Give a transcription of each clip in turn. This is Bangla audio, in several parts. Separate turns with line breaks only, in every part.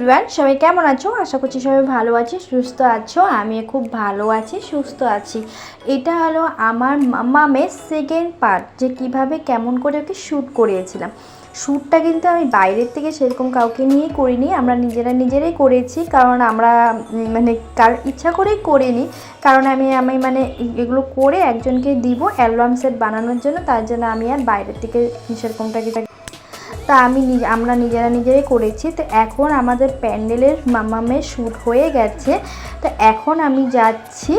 এভরিওয়ান, সবাই কেমন আছো? আশা করছি সবাই ভালো আছে, সুস্থ আছো। আমি খুব ভালো আছি, সুস্থ আছি। এটা হলো আমার মামামের সেকেন্ড পার্ট, যে কিভাবে কেমন করে ওকে শ্যুট করিয়েছিলাম। শ্যুটটা কিন্তু আমি বাইরের থেকে সেরকম কাউকে নিয়েই করিনি, আমরা নিজেরাই করেছি। কারণ আমরা মানে কার ইচ্ছা করেই করিনি, কারণ আমি মানে এগুলো করে একজনকে দিব অ্যালবাম সেট বানানোর জন্য, তার জন্য আমি আর বাইরের থেকে সেরকমটাকে তা আমরা নিজেরাই করেছি। তো এখন আমাদের প্যান্ডেলের মামামের শ্যুট হয়ে গেছে। তো এখন আমি যাচ্ছি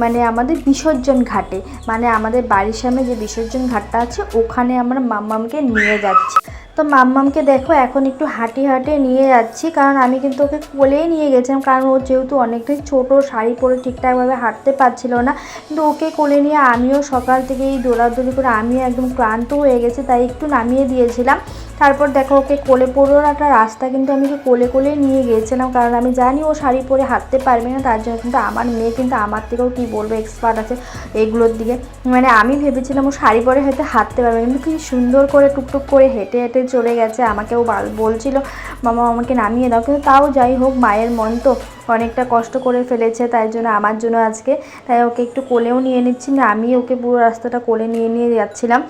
মানে আমাদের বিসর্জন ঘাটে, মানে আমাদের বাড়ির সামনে যে বিসর্জন ঘাটটা আছে ওখানে আমরা মাম্মামকে নিয়ে যাচ্ছি। তো মাম্মামকে দেখো এখন একটু হাঁটে নিয়ে যাচ্ছি, কারণ আমি কিন্তু ওকে কোলেই নিয়ে গেছিলাম, কারণ ও যেহেতু অনেকটাই ছোটো, শাড়ি পরে ঠিকঠাকভাবে হাঁটতে পারছিল না। কিন্তু ওকে কোলে নিয়ে আমিও সকাল থেকেই দৌড়াদৌড়ি করে আমিও একদম ক্লান্ত হয়ে গেছি, তাই একটু নামিয়ে দিয়েছিলাম। তারপর দেখো ওকে কোলে পড়ার একটা রাস্তা কিন্তু আমি ওকে কোলে নিয়ে গিয়েছিলাম, কারণ আমি জানি ও শাড়ি পরে হাঁটতে পারবে না। তার জন্য কিন্তু আমার মেয়ে কিন্তু আমার থেকেও কী বলবো এক্সপার্ট আছে এগুলোর দিকে। মানে আমি ভেবেছিলাম ও শাড়ি পরে হয়তো হাঁটতে পারবে, কিন্তু কি সুন্দর করে টুকটুক করে হেঁটে চলে গেছে। আমাকেও বলছিল মামা আমাকে নামিয়ে দাও, কিন্তু তাও যাই হোক, মায়ের মন তো অনেকটা কষ্ট করে ফেলেছে, তাই জন্য আমার জন্য আজকে তাই ওকে একটু কোলেও নিয়ে নিচ্ছি না, আমি ওকে পুরো রাস্তাটা কোলে নিয়ে যাচ্ছিলাম।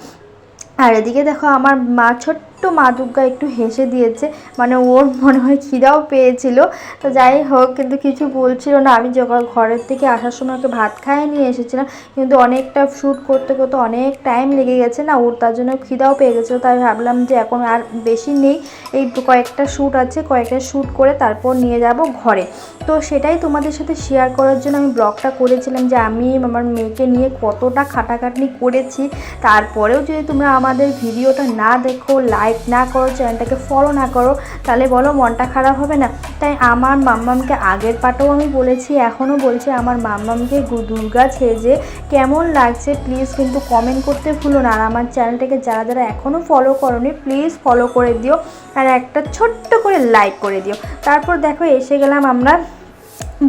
আর এদিকে দেখো আমার ছোট্ট মা দুর্গা একটু হেসে দিয়েছে, মানে ওর মনে হয় খিদাও পেয়েছিল। তো যাই হোক, কিন্তু কিছু বলছিল না। আমি যখন ঘরের থেকে আসার সময় ওকে ভাত খাইয়ে নিয়ে এসেছিলাম, কিন্তু অনেকটা শ্যুট করতে অনেক টাইম লেগে গেছে না ওর, তার জন্য খিদাও পেয়ে গেছিলো। তাই ভাবলাম যে এখন আর বেশি নেই, এই কয়েকটা শ্যুট আছে, কয়েকটা শ্যুট করে তারপর নিয়ে যাব ঘরে। তো সেটাই তোমাদের সাথে শেয়ার করার জন্য আমি ব্লগটা করেছিলাম, যে আমি আমার মেয়েকে নিয়ে কতটা খাটাখাটনি করেছি। তারপরেও যদি তোমরা আমাদের ভিডিওটা না দেখো, লাইক না করো, চ্যানেলটাকে ফলো না করো, তাহলে বলো মনটা খারাপ হবে না? তাই আমার মাম্মামকে আগের পার্টেও আমি বলেছি, এখনও বলছি, আমার মাম্মামকে দুর্গা সেজে কেমন লাগছে প্লিজ কিন্তু কমেন্ট করতে ভুলো না। আর আমার চ্যানেলটাকে যারা এখনও ফলো করোনি প্লিজ ফলো করে দিও, আর একটা ছোট্ট করে লাইক করে দিও। তারপর দেখো এসে গেলাম আমরা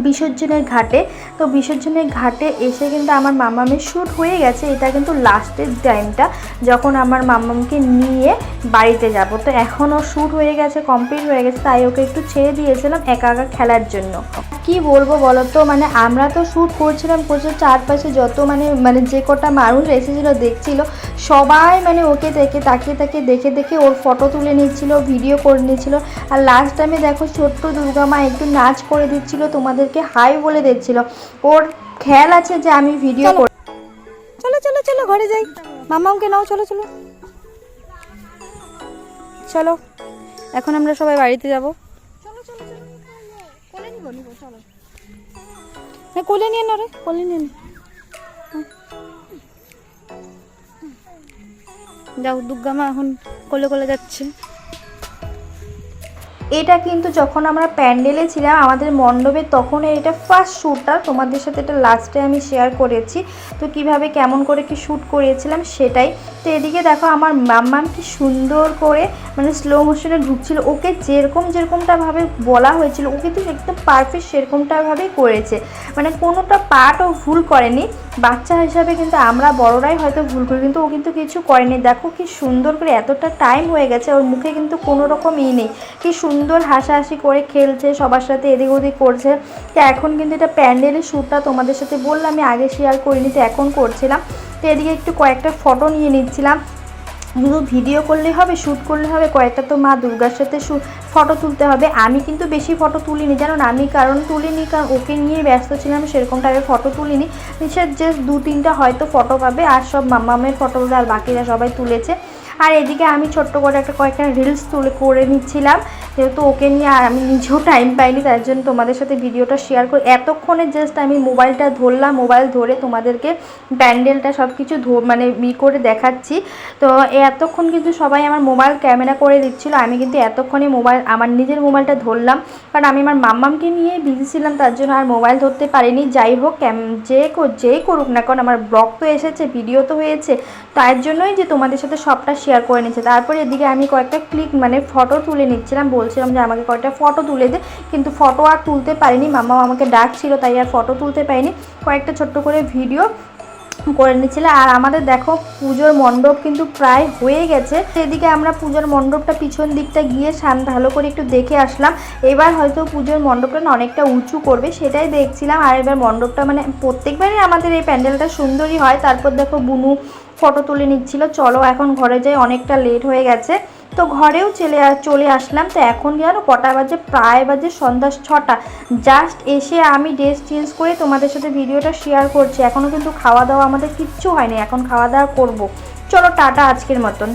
বিসর্জনের ঘাটে। তো বিসর্জনের ঘাটে এসে কিন্তু আমার মামামের শ্যুট হয়ে গেছে। এটা কিন্তু লাস্টের টাইমটা, যখন আমার মামামকে নিয়ে বাড়িতে যাব। তো এখনও শ্যুট হয়ে গেছে, কমপ্লিট হয়ে গেছে, তাই ওকে একটু ছেড়ে দিয়েছিলাম একা খেলার জন্য। কি বলবো বলো তো, মানে আমরা তো শ্যুট করছিলাম, প্রচুর চারপাশে যত মানে যে কটা মানুষ এসেছিলো দেখছিল, সবাই মানে ওকে তাকিয়ে ওর ফটো তুলে নিচ্ছিল, ভিডিও করে নিচ্ছিল। আর লাস্ট টাইমে দেখো ছোট্ট দুর্গা মা একটু নাচ করে দিচ্ছিল, তোমাদেরকে হাই বলে দিচ্ছিল। ওর খেয়াল আছে যে আমি ভিডিও করি। চলো ঘরে যাই, মামাকে নাও, চলো এখন আমরা সবাই বাড়িতে যাবো। কোলে নিয়ে না রে, কোলে নিয়ে যাও, দুর্গা মা এখন কোলে যাচ্ছে। এটা কিন্তু যখন আমরা প্যান্ডেলে ছিলাম আমাদের মণ্ডপে, তখন এটা ফার্স্ট শ্যুটটা, তোমাদের সাথে এটা লাস্টে আমি শেয়ার করেছি। তো কিভাবে কেমন করে কি শ্যুট করিয়েছিলাম সেটাই। তো এদিকে দেখো আমার মাম্মাম কি সুন্দর করে মানে স্লো মোশনে ঢুকছিল। ওকে যেরকমটাভাবে বলা হয়েছিল ও কিন্তু একদম পারফেক্ট সেরকমটাভাবেই করেছে, মানে কোনোটা পার্টও ভুল করেনি। বাচ্চা হিসাবে কিন্তু আমরা বড়রাই হয়তো ভুল করি, কিন্তু ও কিন্তু কিছু করেনি। দেখো কি সুন্দর করে, এতটা টাইম হয়ে গেছে, ওর মুখে কিন্তু কোনো রকম নেই, কি সুন্দর হাসাহাসি করে খেলছে, সবার সাথে এদিক ওদিক করছে। তো এখন কিন্তু এটা প্যান্ডেলের শ্যুটটা তোমাদের সাথে বললাম, আমি আগে শেয়ার করিনি, তো এখন করছিলাম। তো এদিকে একটু কয়েকটা ফটো নিয়ে নিচ্ছিলাম। শুধু ভিডিও করলে হবে, শ্যুট করলে হবে, কয়েকটা তো মা দুর্গার সাথে ফটো তুলতে হবে। আমি কিন্তু বেশি ফটো তুলিনি, জানো না, আমি কারণ ওকে নিয়ে ব্যস্ত ছিলাম, সেরকম টাইপের ফটো তুলিনি। নিশ্চয় জাস্ট 2-3টা হয়তো ফটো পাবে, আর সব মাম্মামের ফটোগুলো আর বাকিরা সবাই তুলেছে। আর এদিকে আমি ছোট্ট করে কয়েকটা রিলস করে নিচ্ছিলাম, যেহেতু ওকে নিয়ে আর আমি নিজেও টাইম পাইনি, তার জন্য তোমাদের সাথে ভিডিওটা শেয়ার করি। এতক্ষণে জাস্ট আমি মোবাইলটা ধরলাম, মোবাইল ধরে তোমাদেরকে প্যান্ডেলটা সব কিছু মানে করে দেখাচ্ছি। তো এতক্ষণ কিন্তু সবাই আমার মোবাইল ক্যামেরা করে দিচ্ছিলো, আমি কিন্তু এতক্ষণে আমার নিজের মোবাইলটা ধরলাম, কারণ আমি আমার মাম্মামকে নিয়ে বিজি ছিলাম, তার জন্য আর মোবাইল ধরতে পারিনি। যাই হোক, যেই করুক না, কারণ আমার ব্লগ তো এসেছে, ভিডিও তো হয়েছে, তার জন্যই যে তোমাদের সাথে সবটা শেয়ার করে নিচ্ছে। তারপরে এদিকে আমি কয়েকটা মানে ফটো তুলে নিচ্ছিলাম, বলছিলাম যে আমাকে কয়েকটা ফটো তুলে দে, কিন্তু ফটো আর তুলতে পারিনি, মাম্মা আমাকে ডাকছিল, তাই আর ফটো তুলতে পারিনি। কয়েকটা ছোট্ট করে ভিডিও করে নিচ্ছিল। আর আমাদের দেখো পুজোর মণ্ডপ কিন্তু প্রায় হয়ে গেছে। এদিকে আমরা পুজোর মণ্ডপটা পিছন দিকটা গিয়ে ভালো করে একটু দেখে আসলাম। এবার হয়তো পুজোর মণ্ডপটা না অনেকটা উঁচু করবে, সেটাই দেখছিলাম। আর এবার মণ্ডপটা মানে প্রত্যেকবারই আমাদের এই প্যান্ডেলটা সুন্দরই হয়। তারপর দেখো বুনু ফটো তুলে নিচ্ছিল। চলো এখন ঘরে যাই, অনেকটা লেট হয়ে গেছে। তো ঘরেও চলে আসলাম। তো এখন জানো কটা বাজে, প্রায় বাজে সন্ধ্যা 6টা। জাস্ট এসে আমি ড্রেস চেঞ্জ করে তোমাদের সাথে ভিডিওটা শেয়ার করছি। এখনও কিন্তু খাওয়া দাওয়া আমাদের কিচ্ছু হয়নি, এখন খাওয়া দাওয়া করবো। চলো টাটা আজকের মতন।